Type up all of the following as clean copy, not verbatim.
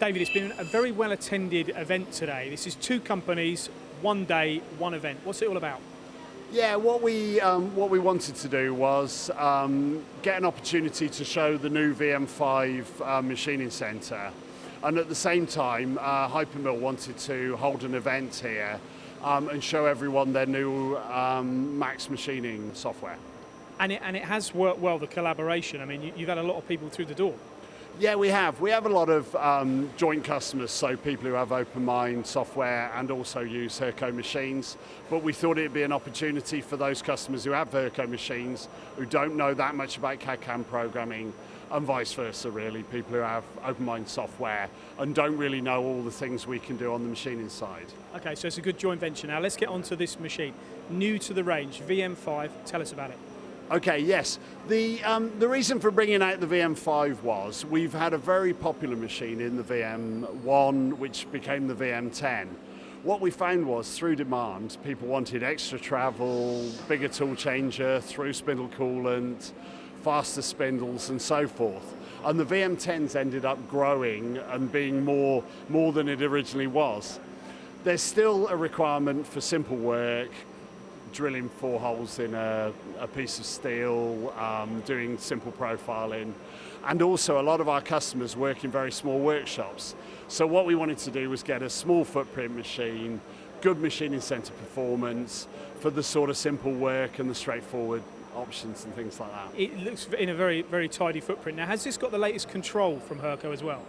David, it's been a very well attended event today. This is two companies, one day, one event. What's it all about? Yeah, what we wanted to do was get an opportunity to show the new VM5 machining centre, and at the same time, Hypermill wanted to hold an event here and show everyone their new Max machining software. And it has worked well, the collaboration. I mean, you've had a lot of people through the door. Yeah, we have. We have a lot of joint customers, so people who have OpenMind software and also use Hurco machines. But we thought it'd be an opportunity for those customers who have Hurco machines, who don't know that much about CAD/CAM programming, and vice versa, really. People who have OpenMind software and don't really know all the things we can do on the machining side. Okay, so it's a good joint venture. Now let's get onto this machine. New to the range, VM5. Tell us about it. Okay, yes. The reason for bringing out the VM5 was we've had a very popular machine in the VM1, which became the VM10. What we found was, through demand, people wanted extra travel, bigger tool changer, through spindle coolant, faster spindles, and so forth. And the VM10s ended up growing and being more than it originally was. There's still a requirement for simple work, drilling 4 holes in a piece of steel, doing simple profiling, and also a lot of our customers work in very small workshops. So what we wanted to do was get a small footprint machine, good machining centre performance for the sort of simple work and the straightforward options and things like that. It looks in a very, very tidy footprint. Now, has this got the latest control from Hurco as well?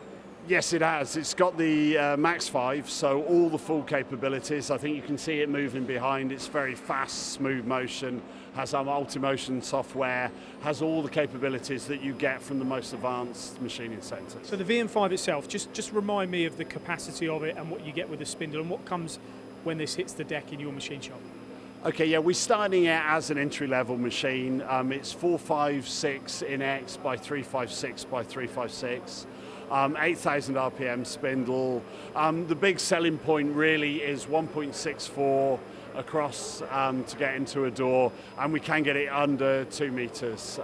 Yes, it has. It's got the Max 5, so all the full capabilities. I think you can see it moving behind. It's very fast, smooth motion, has our multi-motion software, has all the capabilities that you get from the most advanced machining centres. So the VM5 itself, just remind me of the capacity of it and what you get with the spindle and what comes when this hits the deck in your machine shop. Okay, yeah, we're starting it as an entry-level machine. It's 456 in X by 356 by 356. 8,000 RPM spindle. The big selling point really is 1.64 across to get into a door, and we can get it under 2 meters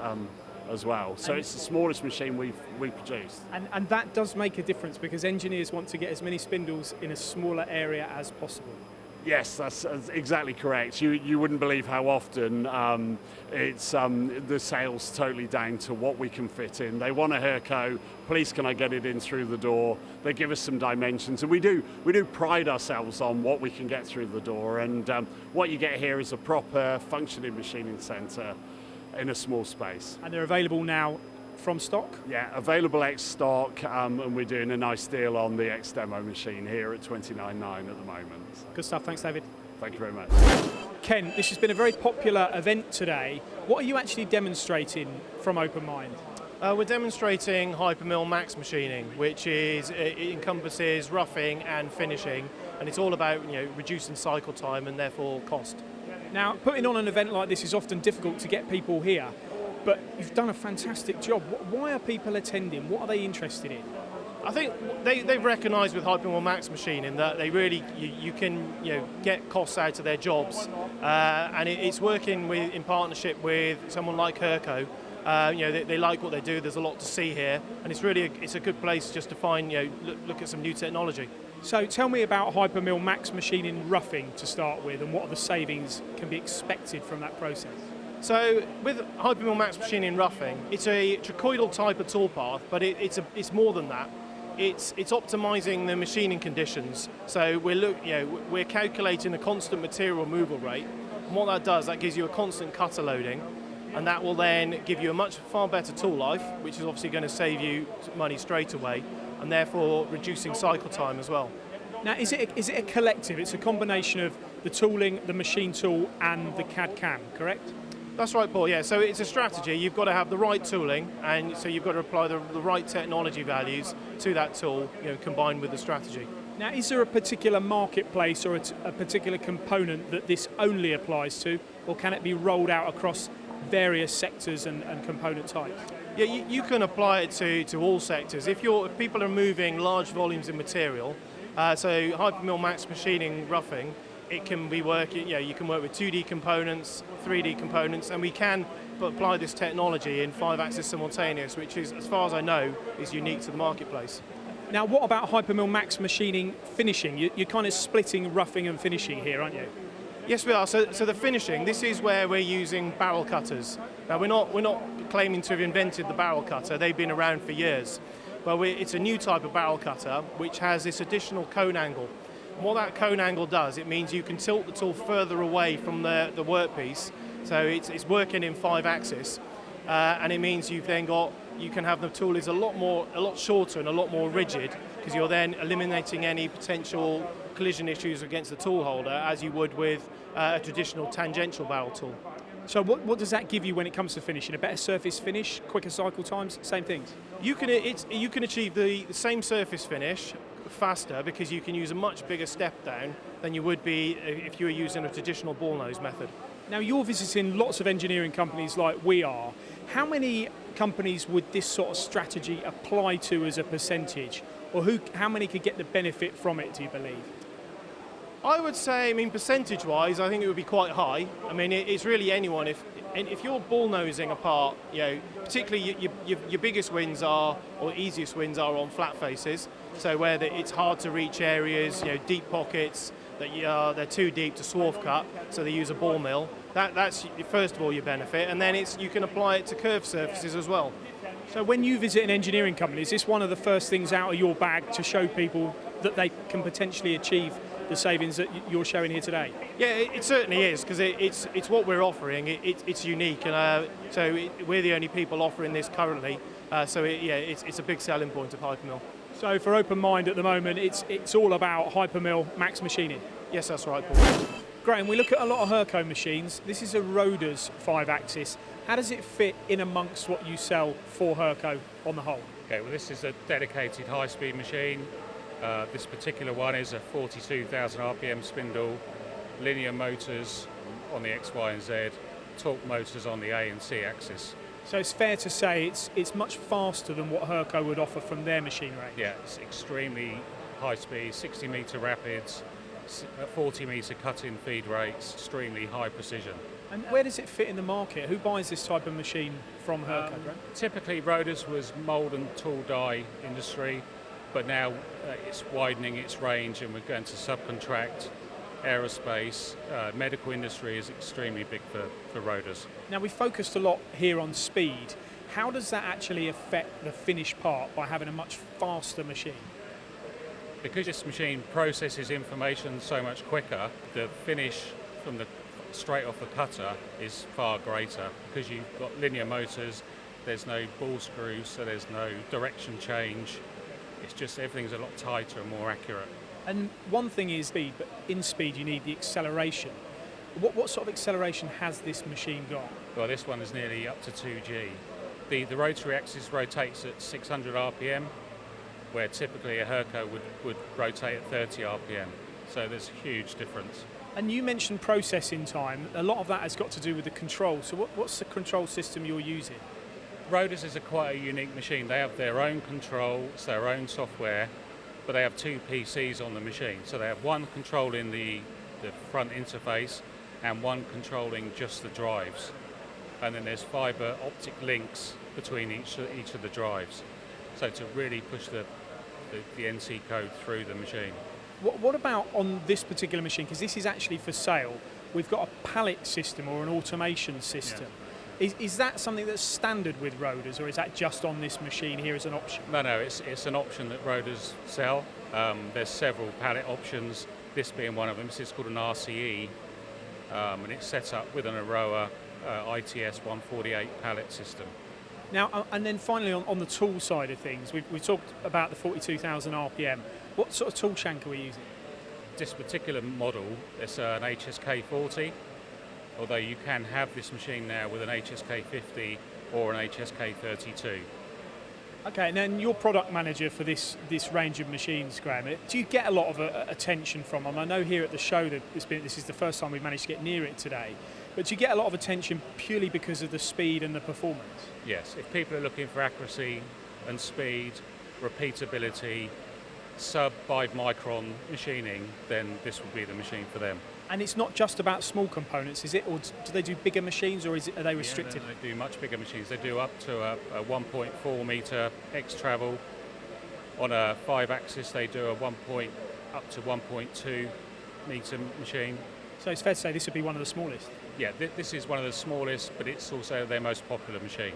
as well. So it's the smallest machine we've produced. And that does make a difference because engineers want to get as many spindles in a smaller area as possible. Yes, that's exactly correct. You wouldn't believe how often it's the sales totally down to what we can fit in. They want a Hurco, please can I get it in through the door? They give us some dimensions, and we do pride ourselves on what we can get through the door, and what you get here is a proper functioning machining centre in a small space. And they're available now from stock? Yeah, available ex-stock, and we're doing a nice deal on the ex-demo machine here at $29.9 at the moment. Good stuff, thanks David. Thank you very much. Ken, this has been a very popular event today. What are you actually demonstrating from OpenMind? We're demonstrating Hypermill Max machining, which it encompasses roughing and finishing, and it's all about reducing cycle time and therefore cost. Now, putting on an event like this is often difficult to get people here, but you've done a fantastic job. Why are people attending? What are they interested in? I think they've recognised with Hypermill Max machining that they really you can get costs out of their jobs, and it's working in partnership with someone like Hurco. They like what they do. There's a lot to see here, and it's a good place just to find look at some new technology. So tell me about Hypermill Max machining roughing to start with, and what are the savings can be expected from that process? So with Hypermill Max machining roughing, it's a trachoidal type of toolpath, but it's more than that. It's optimizing the machining conditions. So we're calculating the constant material removal rate, and what that does, that gives you a constant cutter loading, and that will then give you a far better tool life, which is obviously going to save you money straight away, and therefore reducing cycle time as well. Now, is it a collective? It's a combination of the tooling, the machine tool, and the CAD/CAM, correct? That's right, Paul, yeah. So it's a strategy. You've got to have the right tooling, and so you've got to apply the right technology values to that tool, combined with the strategy. Now, is there a particular marketplace or a particular component that this only applies to, or can it be rolled out across various sectors and component types? Yeah, you can apply it to all sectors. If people are moving large volumes of material, so Hypermill Max machining roughing, it can be working. You can work with 2D components, 3D components, and we can apply this technology in 5-axis simultaneous, which is, as far as I know, is unique to the marketplace. Now, what about Hypermill Max machining finishing? You're kind of splitting roughing and finishing here, aren't you? Yes, we are. So the finishing, this is where we're using barrel cutters. Now, we're not claiming to have invented the barrel cutter. They've been around for years. But it's a new type of barrel cutter which has this additional cone angle. And what that cone angle does, it means you can tilt the tool further away from the workpiece. So it's working in 5 axis. And it means you can have the tool is a lot shorter and a lot more rigid, because you're then eliminating any potential collision issues against the tool holder as you would with a traditional tangential barrel tool. So what does that give you when it comes to finishing? A better surface finish, quicker cycle times, same things? You can achieve the same surface finish faster, because you can use a much bigger step down than you would be if you were using a traditional ball nose method. Now, you're visiting lots of engineering companies like we are. How many companies would this sort of strategy apply to as a percentage? Or how many could get the benefit from it, do you believe? I would say, percentage-wise, I think it would be quite high. It's really anyone. If you're ball nosing apart, particularly your biggest wins are, or easiest wins are on flat faces. So where it's hard to reach areas, deep pockets that they're too deep to swarf cut, so they use a ball mill. That's first of all your benefit, and then you can apply it to curved surfaces as well. So when you visit an engineering company, is this one of the first things out of your bag to show people that they can potentially achieve the savings that you're showing here today? Yeah, it certainly is, because it's what we're offering. It's unique, and we're the only people offering this currently. It's a big selling point of Hypermill. So for Open Mind at the moment, it's all about Hypermill Max machining. Yes, that's right, Paul. Graham, we look at a lot of Hurco machines. This is a Roder's 5-axis. How does it fit in amongst what you sell for Hurco on the whole? Okay, well, this is a dedicated high-speed machine. This particular one is a 42,000 RPM spindle, linear motors on the X, Y, and Z, torque motors on the A and C axis. So it's fair to say it's much faster than what Hurco would offer from their machine range. Yeah, it's extremely high speed, 60 metre rapids, 40 metre cut-in feed rates, extremely high precision. And where does it fit in the market? Who buys this type of machine from Hurco? Typically, Roder's was mould and tool die industry, but now it's widening its range and we're going to subcontract. Aerospace, medical industry is extremely big for Roder's. Now, we focused a lot here on speed. How does that actually affect the finish part by having a much faster machine? Because this machine processes information so much quicker, the finish from straight off the cutter is far greater. Because you've got linear motors, there's no ball screws, so there's no direction change. It's just everything's a lot tighter and more accurate. And one thing is speed, but in speed you need the acceleration. What sort of acceleration has this machine got? Well, this one is nearly up to 2G. The rotary axis rotates at 600 RPM, where typically a Hurco would rotate at 30 RPM. So there's a huge difference. And you mentioned processing time. A lot of that has got to do with the control. So what's the control system you're using? Roder's is quite a unique machine. They have their own control, it's their own software, but they have 2 PCs on the machine. So they have one controlling the front interface and one controlling just the drives. And then there's fibre optic links between each of the drives. So to really push the NC code through the machine. What about on this particular machine? Because this is actually for sale. We've got a pallet system or an automation system. Yeah. Is that something that's standard with Roder's, or is that just on this machine here as an option? No, it's an option that Roder's sell. There's several pallet options, this being one of them. This is called an RCE, and it's set up with an Aroa ITS 148 pallet system. Now, and then finally on the tool side of things, we talked about the 42,000 RPM. What sort of tool shank are we using? This particular model, it's an HSK 40. Although you can have this machine now with an HSK 50 or an HSK 32. Okay, and then you're product manager for this range of machines, Graham. Do you get a lot of attention from them? I know here at the show that this is the first time we've managed to get near it today, but do you get a lot of attention purely because of the speed and the performance? Yes, if people are looking for accuracy and speed, repeatability, sub-5 micron machining, then this would be the machine for them. And it's not just about small components, is it? Or do they do bigger machines, or are they restricted? Yeah, they do much bigger machines. They do up to a 1.4 metre X-travel, On a 5-axis, they do a up to 1.2 metre machine. So it's fair to say this would be one of the smallest. Yeah, this is one of the smallest, but it's also their most popular machine.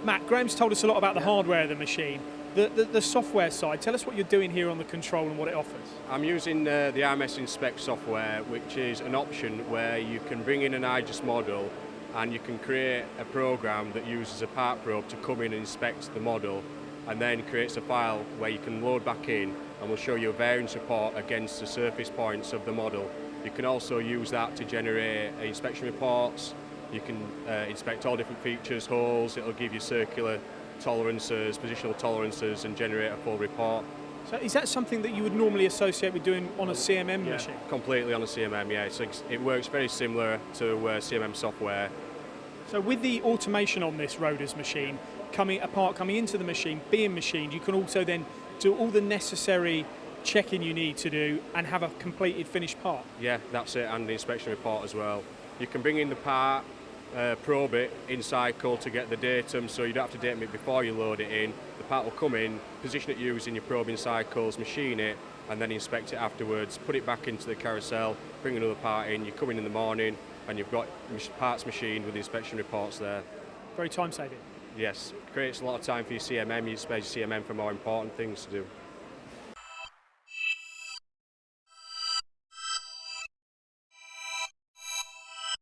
Matt, Graham's told us a lot about the hardware of the machine. The software side, tell us what you're doing here on the control and what it offers. I'm using the RMS Inspect software, which is an option where you can bring in an IGES model and you can create a program that uses a part probe to come in and inspect the model, and then creates a file where you can load back in and will show you a variance report against the surface points of the model. You can also use that to generate inspection reports. You can inspect all different features, holes, it'll give you circular tolerances, positional tolerances, and generate a full report. So is that something that you would normally associate with doing on a CMM machine? Completely on a CMM, yeah. So it works very similar to CMM software. So with the automation on this Roaders machine, coming into the machine, being machined, you can also then do all the necessary checking you need to do and have a completed finished part. Yeah, that's it, and the inspection report as well. You can bring in the part, probe it in cycle to get the datum, so you don't have to datum it before you load it in. The part will come in, position it using your probing cycles, machine it, and then inspect it afterwards, put it back into the carousel, bring another part in, you come in the morning, and you've got parts machined with the inspection reports there. Very time saving. Yes, creates a lot of time for your CMM, you spare your CMM for more important things to do.